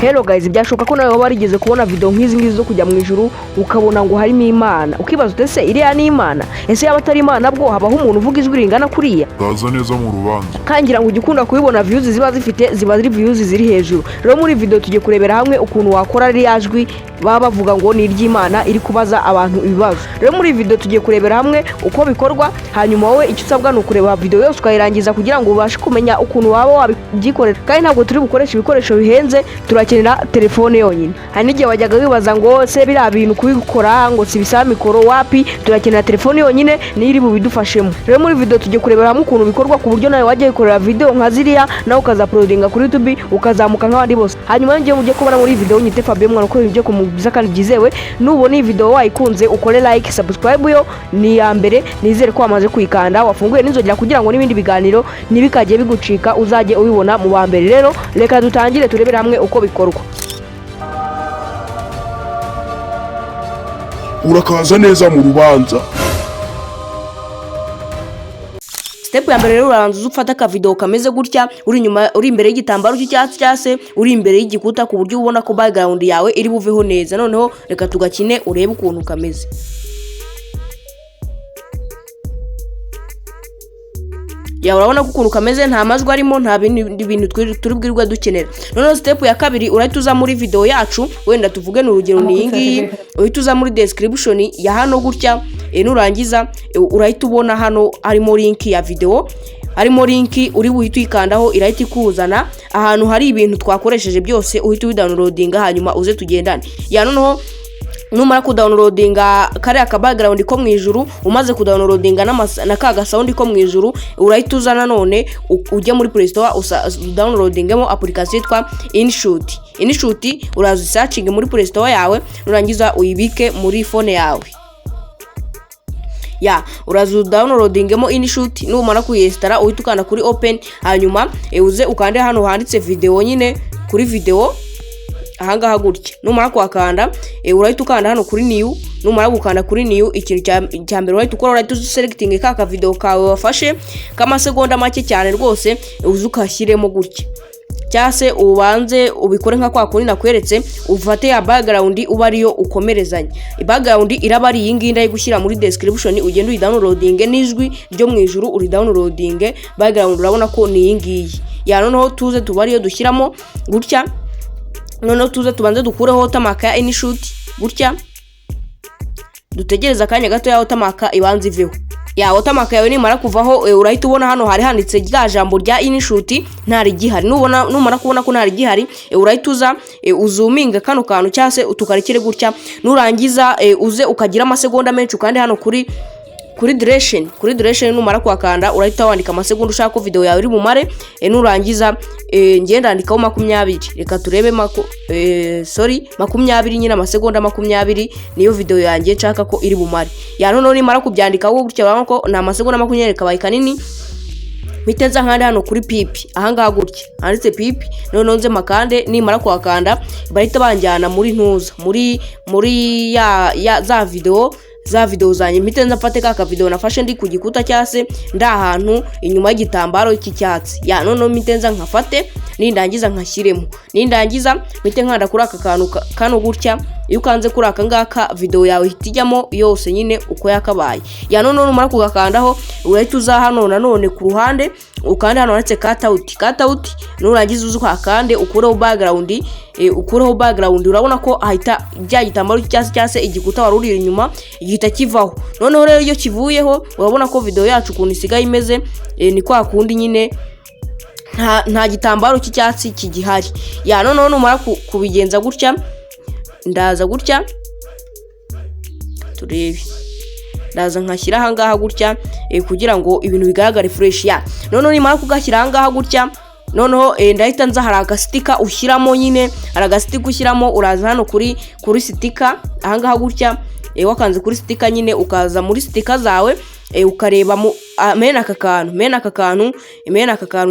Hello guys, byashoboka ko nawe warigeze kubona video nk'izi ngizi zo kujya mu ijuru ukabona ngo harimo Imana, ukibaza utese iriya ni Imana? Ese yaba atari Imana bwo habaho umuntu uvuga ijwi ringana kuriya? Uraza neza mu rubanza. Kangira ngo ugikunda kubibona views ziba ziri views ziri hejuru. Rero muri video tujye kurebera hamwe ukuntu wakora rya jwi baba bavuga ngo ni iry'Imana iri kubaza abantu ibibazo. Rero muri video tujye kurebera hamwe uko bikorwa, hanyuma wowe icyo usabwa no kureba video yose ukayirangiza kugira ngo ubashe kumenya ukuntu waba wabyikorera. Kandi ntabwo turi bukoresha ibikoresho bihenze, turakenera telefone yonyine. Hari n'igihe wajyaga wibaza ngo se biriya bintu kubikora ngo si bisaba mikoro, wapi, turakenera telefone yonyine niri bubidufashemo. Rero muri video tujye kurebera hamwe ukuntu bikorwa ku buryo nawe wajya gukorera video nka ziriya nawe ukaza uploadinga kuri YouTube ukazamuka nk'abandi bose. Hanyuma ngiye mujye kubona muri video nyite Fabien mwana uko ibyo kumubiza kandi byizewe. Nubona iyi video wayikunze ukore like, subscribe yo ni ya mbere, nizere ko wamaze kuyikanda wafunguye n'inzogera kugira ngo n'ibindi biganiro nibikagiye bigucika uzajye ubibona mu ba mbere. Rero reka dutangire turebera hamwe uko bikorwa. Urakaza neza mu rubanza. Step ya mbere rero uranza ufata ka video kameze gutya, uri imbere y'igitambaro cy'icyatsi cyase, uri imbere y'igikuta ku buryo ubona ko background yawe iri buveho neza. Noneho reka tugakine urebe ukuntu kameze. Ya urabona ko ukuntu kameze nta majwi arimo, nta bintu turi bwirwa dukenera. Noneho step ya kabiri urahita uza muri video yacu, wenda tuvuge n'urugero ni ngiyi, uhita uza muri description ya hano gutya, nurangiza urahita ubona hano harimo link ya video, harimo link uri buhita uyikandaho irahita ikuzana ahantu hari ibintu twakoresheje byose, uhita ubidownloadinga hanyuma uze tugendane. Ya noneho numara kudownloadinga kare aka background ko mw'ijuru, umaze kudownloadinga na kaga sound ko mw'ijuru, urahita uzana none ujye muri Play Store downloadingemo application yitwa Inshuti. Uraza searching muri Play Store yawe, nurangiza uyibike muri phone yawe. Ya uraza downloadingemo Inshuti, numara kuyinstalla uhita ukanda kuri open, hanyuma uze ukande hano handitse video nyine kuri video ahangaha gutya. Numara kwakanda urahita ukanda hano kuri new, numara gukanda kuri new ikintu cya mbere urahita ukora, urahita selecting ka video kawe wafashe kama segonda make cyane rwose, uzukashyiremo gutya cyase ubanze ubikore nka kwa kundi nakweretse, ufate ya background uba ariyo ukomerezanya. Background iraba ari iyi ngiyi ndayigushyira muri description, ugende uyidownloadinge n'ijwi ryo mw'ijuru uri downloadinge background, urabona ko ni iyi ngiyi. Ya noneho tuze tubariyo dushyiramo gutya. Noneho tuze tubanze dukureho tamaka ya Inshuti gutya, dutegereza akanya gato ya tamaka ibanze iveho. Ya tamaka yawe nimara kuvaho urahita ubona hano hari handitse rya jambo rya Inshuti ntari gihari. Numara kubona ko ntari gihari, urahita uza uzuminga kano kantu cyase utukarekere gutya, nurangiza uze ukagira amasegonda menshi kandi hano kuri duration numara kwakanda urahita wandika amasegonda ushaka ko video yawe iri bumare, nurangiza ngenda andikaho 20. Reka turebe 20 nyine amasegonda 20 niyo video yanjye nshaka ko iri bumare. Ya noneho nimara kubyandikaho gutya urabona ko na amasegonda 20 kabaye kanini, miteza nkanda hano kuri pipi ahangaha gutya handitse pipi. Noneho nze makande, nimara kwakanda bahita banjyana muri ntuza muri ya za video zanye. Mitenza mfate ka video nafashe ndi ku gikuta cyase nda ahantu inyuma y'igitambaro cy'icyatsi. Ya noneho mitenza nkafate nindangiza nkashyiremo, nindangiza mite nkanda kuri aka kantu kano gutya. Iyo ukanze kuri aka ngaka video yawe hitijyamo yose nyine uko yakabaye. Ya noneho numara kugakandaho urahita uza hano nanone ku ruhande ukanda hano handitse cut out, nurangiza uzukakande ukureho background, urabona ko ahita bya gitambaro cyase igikuta wari uri inyuma igihita kivaho. Noneho rero iyo kivuyeho urabona ko video yacu ukuntu isigaye imeze ni kwa kundi nyine nta gitambaro cy'icyatsi kigihari. Ya noneho numara kubigenza gutya, ndaza gutya turebe, ndaza nkashyira ahangaha gutya kugira ngo ibintu bigaragare fresh. Ya noneho nimara kugashyira ahangaha gutya, noneho ndahita nza hari agastika ushyiramo nyine, hari agastika ushyiramo, uraza hano kuri stika ahangaha gutya, wakanze kuri stika nyine ukaza muri stika zawe ukareba mena aka kantu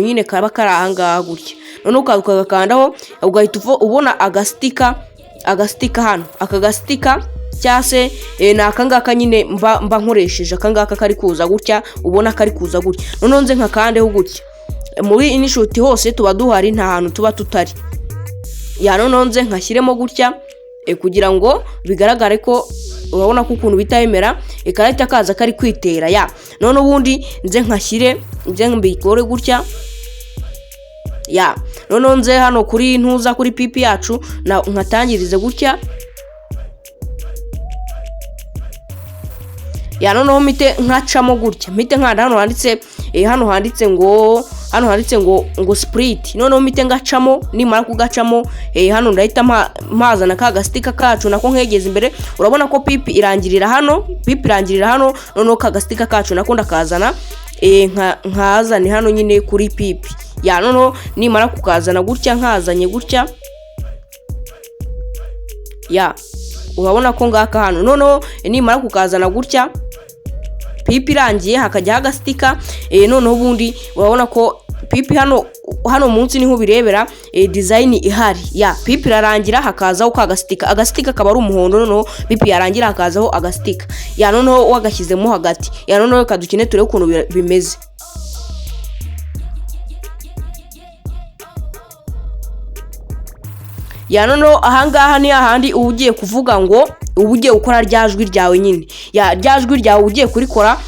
nyine kaba kari ahangaha gutya. Noneho ukagakandaho ugahita ubona agastika hano, aka gastika cyase nakangaka nyine mba nkoresheje akangaka kari kuza gutya, ubona kari kuza gutya. Noneho nze nkakandeho gutya. Muri Inshuti hose tuba duhari, nta hantu tuba tutari. ya noneho nze nkashyiremo gutya kugira ngo bigaragare ko urabona ko ukuntu bitayemera karahita kaza kari kwitera ya none ubundi nze nkashyire nze mbikore gutya ya noneho nze hano kuri ntuza kuri pipi yacu nkatangirize gutya ya noneho mite nkacamo gutya mite nkanda hano handitse ngo split noneho mite ngacamo nimara kugacamo hano ndahita mpazana ka gastika kacu nako nkegeza imbere urabona ko pipi irangirira hano noneho ka gastika kacu nako ndakazana nkazane hano nyine kuri pipi ya noneho nimara kukazana gutya nkazanye gutya ya urabona ko ngaka hano noneho nimara kukazana gutya pipi irangiye hakajyaho agastika noneho ubundi urabona ko pipi hano munsi niho birebera design ihari ya pipi irarangira hakazaho ka agastika kaba ari umuhondo noneho pipi yarangira hakazaho agastika ya noneho wagashyizemo hagati ya noneho kadukine turebe ukuntu bimeze ya noneho ahangaha ni ahandi uba ugiye kuvuga ngo uba ugiye gukora rya jwi ryawe nyine ya rya jwi ryawe ugiye kurikora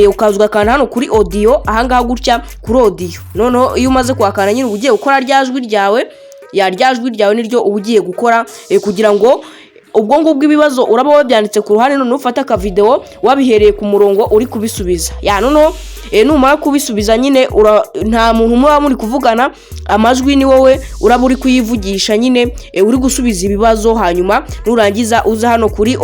ukaza ugakanda hano kuri audio ahangaha gutya kuri audio noneho iyo umaze kuhakanda nyine uba ugiye gukora rya jwi ryawe ya rya jwi ryawe niryo uba ugiye gukora kugira ngo ubwo ngubwo ibibazo uraba wabyanditse ku ruhande noneho ufata aka video wabihereye ku murongo uri kubisubiza ya noneho numara kubisubiza nyine nta muntu muba muri kuvugana amajwi ni wowe uraba uri kuyivugisha nyine uri gusubiza ibibazo hanyuma nurangiza uza hano kuri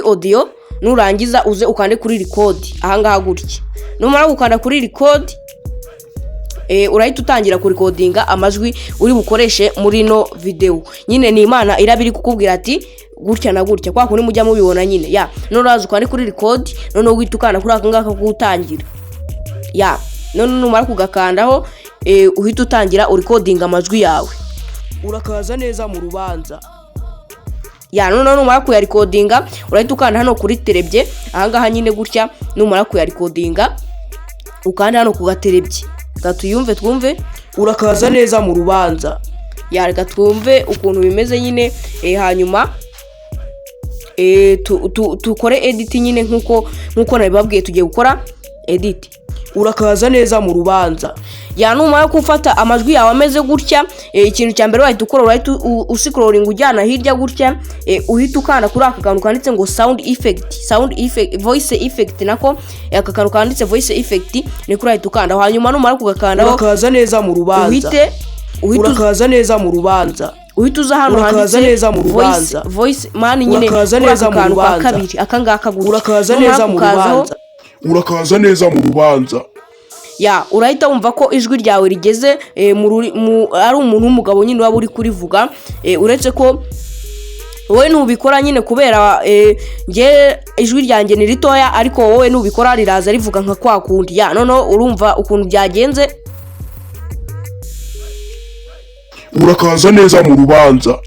audio nurangiza uze ukande kuri record ahangaha gutya numara gukanda kuri record urahita utangira kurikodinga amajwi uri bukoreshe muri no video nyine ni Imana irabiri kukubwira ati gutya na gutya kwa kundi mujya mubibona nyine ya none uraza ukande kuri record none ugitukana kuri akangaka kugutangira ya none numara kugakandaho uhita utangira urikodinga amajwi yawe urakaza neza mu rubanza ya none numara kuyarikodinga urahita ukanda hano kuri terebye ahangaha nyine gutya numara kuyarikodinga ukanda hano ku gaterebye gatuyumve twumve urakaza neza mu rubanza ya reka twumve ukuntu bimeze nyine hanyuma tukore edit nyine nkuko nabibabwiye tugiye gukora edit urakaza neza mu rubanza ya numara gufata amajwi yawe ameze gutya ikintu cya mbere wahita ukora urahita usikrolling ujyana hirya gutya uhita ukanda kuri aka kantu kanditse ngo sound effect voice effect nako aka kantu kanditse voice effect ni kuri ahita ukanda hanyuma numara kugakanda urakaza neza mu rubanza urakaza neza mu rubanza uhita uza hano handitse voice man nyine urakaza neza mu rubanza kabiri akangaka gutya urakaza neza mu rubanza urakaza neza mu rubanza ya urahita wumva ko ijwi ryawe rigeze ari umuntu w'umugabo nyine waba uri kurivuga uretse ko wowe nubikora nyine kubera nge ijwi ryanjye ni ritoya ariko wowe nubikora riraza rivuga nka kwa kundi ya noneho urumva ukuntu byagenze urakaza neza mu rubanza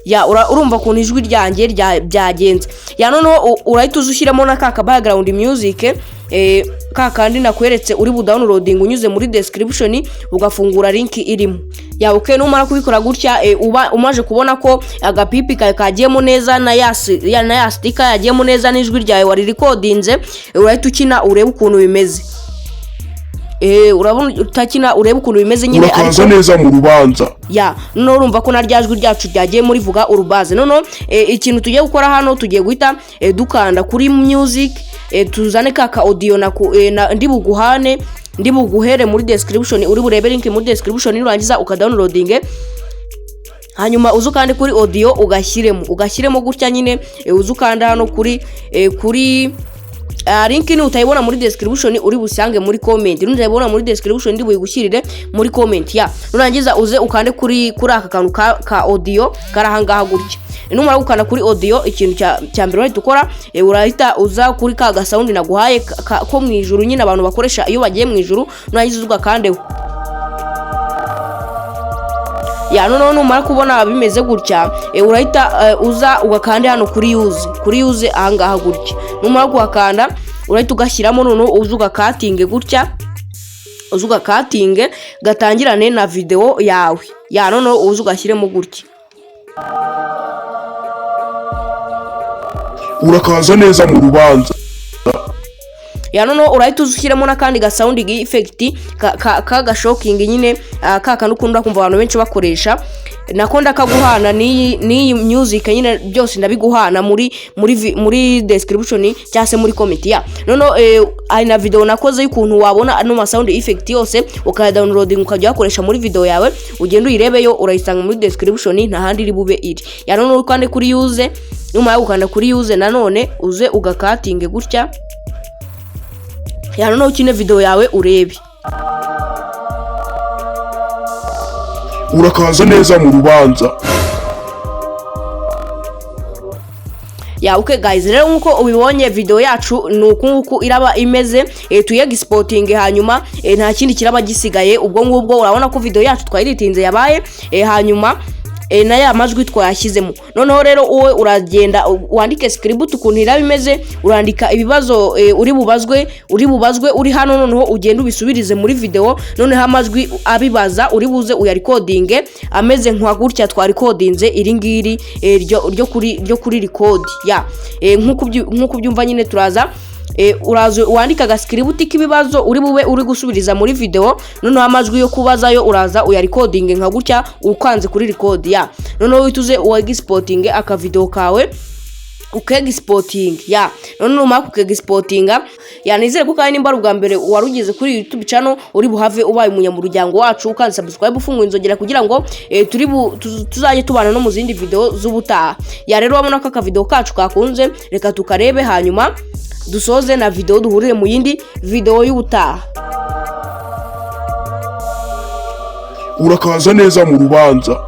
ya urumva ukuntu ijwi ryanjye byagenze ya noneho urahita uzushyiramo na ka background music kakandi nakweretse uri budownloading unyuze muri description ugafungura link irimo ya okay numara kubikora gutya umaje kubona ko agapipi kagiyemo neza na ya sticker yagiyemo neza n'ijwi ryawe wari recordinze urahita ukina urebe ukuntu bimeze urabona utakina urebe ukuntu bimeze nyine urakaza neza mu rubanza ya none urumva ko naryajwi ryacu ryagiye muri vuga urubaze none ikintu tugiye gukora hano tugiye guhita dukanda kuri music tuzane kaka audio ndi buguhere muri description uri burebe link muri description nirangiza ukadownloading hanyuma uzukande kuri audio ugashyiremo gutya nyine uzukanda hano kuri link ni utayibona muri description uri busange muri comment nutayibona muri description ndi buyigushyirire muri comment ya nurangiza uze ukande kuri aka kantu ka audio karahangaha gutya numara gukanda kuri audio ikintu cya mbere wahita ukora urahita uza kuri ka sound naguhaye ko mwijuru nyine abantu bakoresha iyo bagiye mwijuru nurangiza ugakandeho ya noneho numara kubona bimeze gutya urahita uza ugakande hano kuri use ahangaha gutya numara kuhakanda urahita ugashyiramo noneho uza ugakatinge gutya gatangirane na video yawe ya none uze ugashyiremo gutya. Urakaza neza mu rubanza. Ya none urahita ushyiremo n'akandi ga sound effect ka gashoking nyine kaka n'ukunda kumva abantu benshi bakoresha. Nako ndakaguhana ni music nyine byose ndabiguhana muri description cyase muri comment ya. None ari na video nakoze y'ukuntu wabona no sound effect yose ukaya downloading ukajya ukoresha muri video yawe, ugenda uyirebeyo urayisanga muri description nta handi iri bube iri. Ya none ukande kuri use, nyuma yo ukanda kuri use nanone uze ugakatinge gutya. Ya none ukine video yawe urebe. Urakaza neza mu rubanza. Ya okay guys, rero nkuko ubibonye video yacu nuko iraba imeze, tuyexporting hanyuma nta kindi kiraba gisigaye. Ubwo ngubwo urabona ko video yacu twayiritinze yabaye hanyuma na ya majwi twayashyizemo. Noneho rero uwe uragenda wandike script ukuntu iraba imeze, urandika ibibazo uri bubazwe uri hano, noneho ugenda ubisubirize muri video. Noneho amajwi abibaza uri buze uyarecording ameze nka gutya twa recordinze iri ngiri ryo kuri record ya nkuko byumva nyine. Turaza urazo wandika ga script k'ibibazo uri bube uri gusubiriza muri video. Noneho amajwi yo kubaza yo uraza uya recording nka gutya ukanze kuri record ya. Noneho wituze uexporting aka video kawe ukexporting ya. Noneho umaka ukexportinga ya. Nizere ko kandi nimba ubwa mbere warugeze kuri YouTube channel uri buhave ubaye umunyamuryango wacu ukanze subscribe ufunga inzogera kugira ngo tuzaje tubana no mu zindi video z'ubutaha ya. Rero wabona ko aka video kacu kakunze, reka tukarebe hanyuma dusoze na video duhurire mu yindi video y'ubutaha. Urakaza neza mu rubanza.